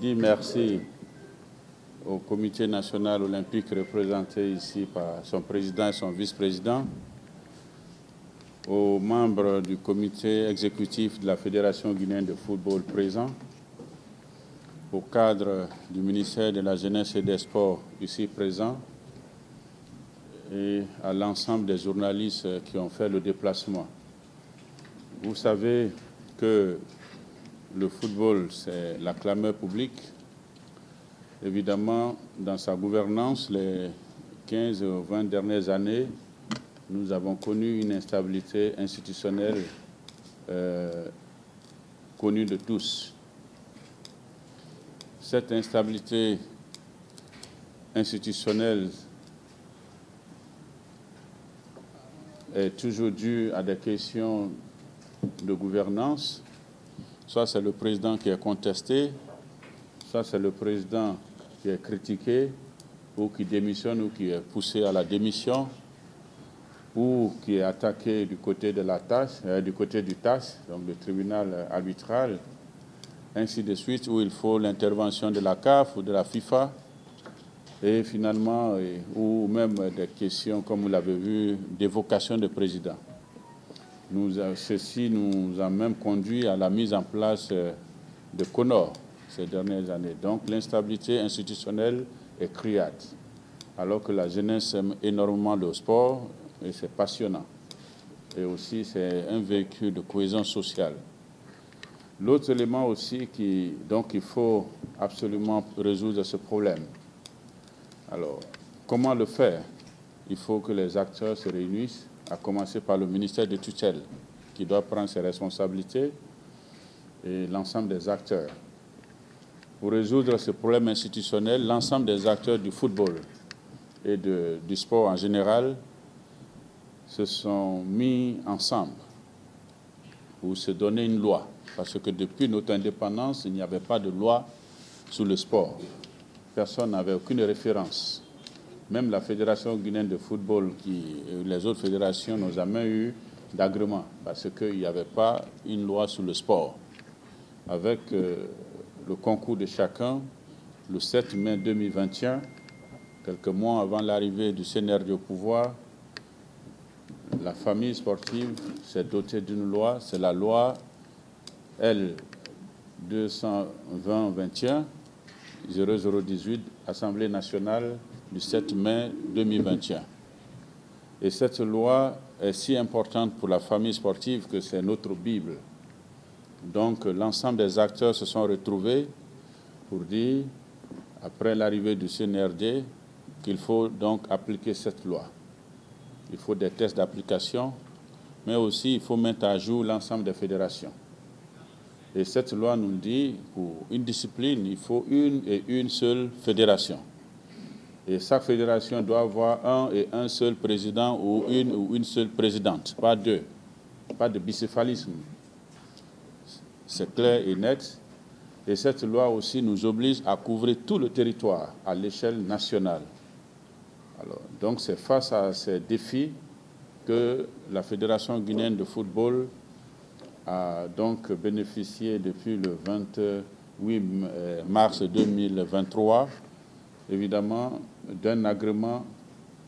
Dit merci au Comité national olympique représenté ici par son président et son vice-président, aux membres du comité exécutif de la Fédération guinéenne de football présents, au cadre du ministère de la Jeunesse et des Sports ici présents et à l'ensemble des journalistes qui ont fait le déplacement. Vous savez que le football, c'est la clameur publique. Évidemment, dans sa gouvernance, les 15 ou 20 dernières années, nous avons connu une instabilité institutionnelle connue de tous. Cette instabilité institutionnelle est toujours due à des questions de gouvernance. Soit c'est le président qui est contesté, soit c'est le président qui est critiqué, ou qui démissionne, ou qui est poussé à la démission, ou qui est attaqué du côté de la TAS, du côté du TAS, donc le tribunal arbitral, ainsi de suite, où il faut l'intervention de la CAF ou de la FIFA, et finalement, ou même des questions, comme vous l'avez vu, d'évocation de président. Ceci nous a même conduit à la mise en place de CONOR ces dernières années. Donc l'instabilité institutionnelle est criarde, alors que la jeunesse aime énormément le sport et c'est passionnant. Et aussi c'est un véhicule de cohésion sociale. L'autre élément aussi donc il faut absolument résoudre ce problème. Alors, comment le faire? Il faut que les acteurs se réunissent, à commencer par le ministère de tutelle, qui doit prendre ses responsabilités, et l'ensemble des acteurs. Pour résoudre ce problème institutionnel, l'ensemble des acteurs du football et du sport en général se sont mis ensemble pour se donner une loi. Parce que depuis notre indépendance, il n'y avait pas de loi sur le sport. Personne n'avait aucune référence. Même la Fédération guinéenne de football, les autres fédérations n'ont jamais eu d'agrément parce qu'il n'y avait pas une loi sur le sport. Avec le concours de chacun, le 7 mai 2021, quelques mois avant l'arrivée du CNRD au pouvoir, la famille sportive s'est dotée d'une loi, c'est la loi L 220-21 0018, Assemblée nationale du 7 mai 2021. Et cette loi est si importante pour la famille sportive que c'est notre Bible. Donc l'ensemble des acteurs se sont retrouvés pour dire, après l'arrivée du CNRD, qu'il faut donc appliquer cette loi. Il faut des tests d'application, mais aussi il faut mettre à jour l'ensemble des fédérations. Et cette loi nous dit, pour une discipline, il faut une seule fédération. Et chaque fédération doit avoir un seul président ou une seule présidente, pas deux. Pas de bicéphalisme. C'est clair et net. Et cette loi aussi nous oblige à couvrir tout le territoire à l'échelle nationale. Alors, donc c'est face à ces défis que la Fédération guinéenne de football a donc bénéficié depuis le 28 mars 2023, évidemment, d'un agrément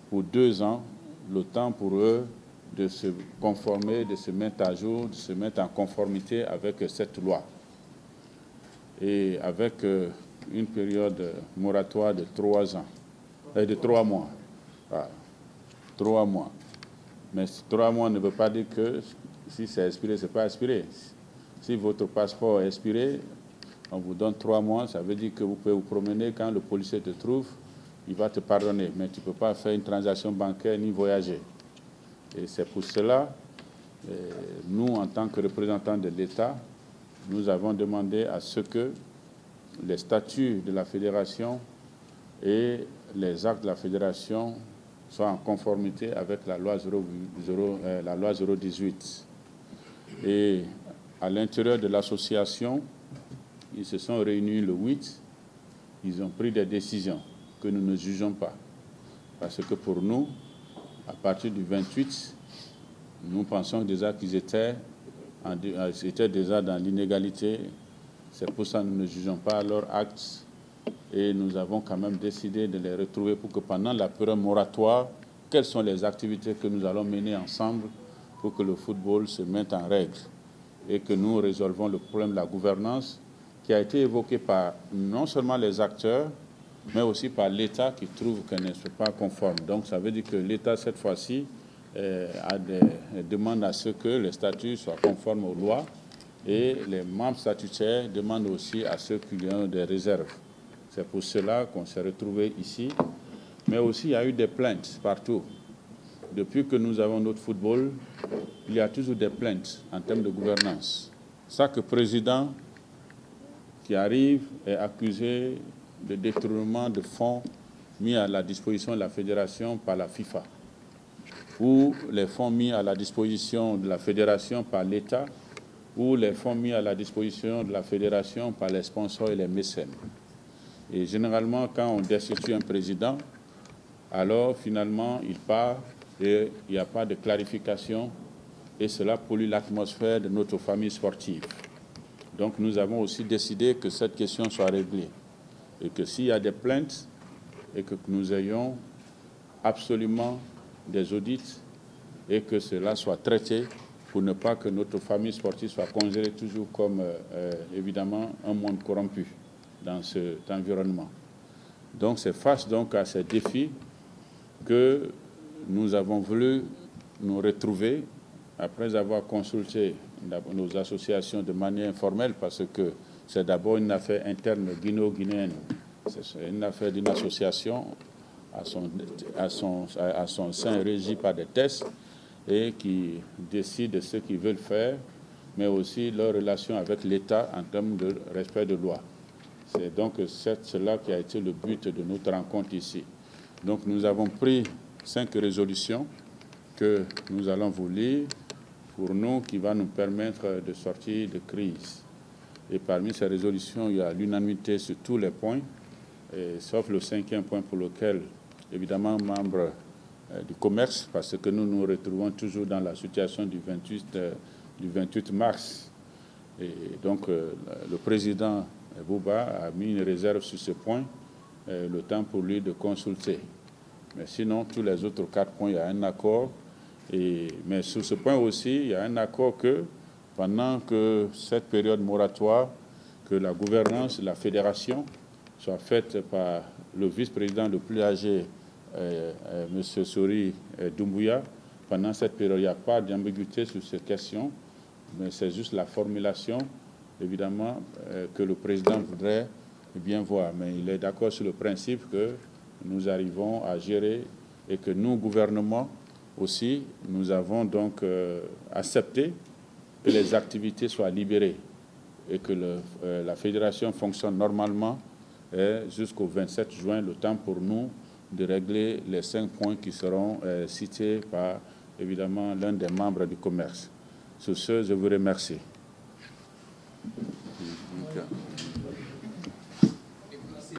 pour 2 ans, le temps pour eux de se conformer, de se mettre à jour, de se mettre en conformité avec cette loi. Et avec une période moratoire de 3 ans, de 3 mois. Voilà. 3 mois. Mais 3 mois ne veut pas dire que si c'est expiré, ce n'est pas expiré. Si votre passeport est expiré, on vous donne 3 mois, ça veut dire que vous pouvez vous promener. Quand le policier te trouve, il va te pardonner. Mais tu ne peux pas faire une transaction bancaire ni voyager. Et c'est pour cela, nous, en tant que représentants de l'État, nous avons demandé à ce que les statuts de la fédération et les actes de la fédération soient en conformité avec la loi 018. Et à l'intérieur de l'association, ils se sont réunis le 8, ils ont pris des décisions que nous ne jugeons pas. Parce que pour nous, à partir du 28, nous pensons déjà qu'ils étaient déjà dans l'inégalité C'est pour ça que nous ne jugeons pas leurs actes et nous avons quand même décidé de les retrouver pour que pendant la période moratoire, quelles sont les activités que nous allons mener ensemble pour que le football se mette en règle et que nous résolvons le problème de la gouvernance qui a été évoqué par non seulement les acteurs, mais aussi par l'État qui trouve qu'elle ne soit pas conforme. Donc ça veut dire que l'État, cette fois-ci, demande à ce que les statuts soient conformes aux lois et les membres statutaires demandent aussi à ceux qui ont des réserves. C'est pour cela qu'on s'est retrouvés ici. Mais aussi, il y a eu des plaintes partout. Depuis que nous avons notre football, il y a toujours des plaintes en termes de gouvernance. Chaque président qui arrive est accusé de détournement de fonds mis à la disposition de la fédération par la FIFA, ou les fonds mis à la disposition de la fédération par l'État, ou les fonds mis à la disposition de la fédération par les sponsors et les mécènes. Et généralement, quand on destitue un président, alors finalement, il part et il n'y a pas de clarification et cela pollue l'atmosphère de notre famille sportive. Donc nous avons aussi décidé que cette question soit réglée et que s'il y a des plaintes et que nous ayons absolument des audits et que cela soit traité pour ne pas que notre famille sportive soit considérée toujours comme évidemment un monde corrompu dans cet environnement. Donc c'est face donc à ces défis que nous avons voulu nous retrouver après avoir consulté nos associations de manière informelle parce que c'est d'abord une affaire interne guinéo-guinéenne. C'est une affaire d'une association à son sein régie par des tests et qui décide de ce qu'ils veulent faire, mais aussi leur relation avec l'État en termes de respect de loi. C'est donc cela qui a été le but de notre rencontre ici. Donc nous avons pris 5 résolutions que nous allons vous lire pour nous, qui va nous permettre de sortir de crise. Et parmi ces résolutions, il y a l'unanimité sur tous les points, sauf le 5e point pour lequel, évidemment, membres du commerce, parce que nous nous retrouvons toujours dans la situation du 28 mars. Et donc, le président Bouba a mis une réserve sur ce point, le temps pour lui de consulter. Mais sinon, tous les autres 4 points, il y a un accord. Mais sur ce point aussi, il y a un accord que pendant que cette période moratoire, que la gouvernance de la fédération soit faite par le vice-président le plus âgé, M. Sori Doumbouya. Pendant cette période, il n'y a pas d'ambiguïté sur ces questions, mais c'est juste la formulation, évidemment, que le président voudrait bien voir. Mais il est d'accord sur le principe que nous arrivons à gérer et que nous, gouvernement, aussi, nous avons donc accepté que les activités soient libérées et que la fédération fonctionne normalement jusqu'au 27 juin, le temps pour nous de régler les 5 points qui seront cités par, évidemment, l'un des membres du commerce. Sur ce, je vous remercie.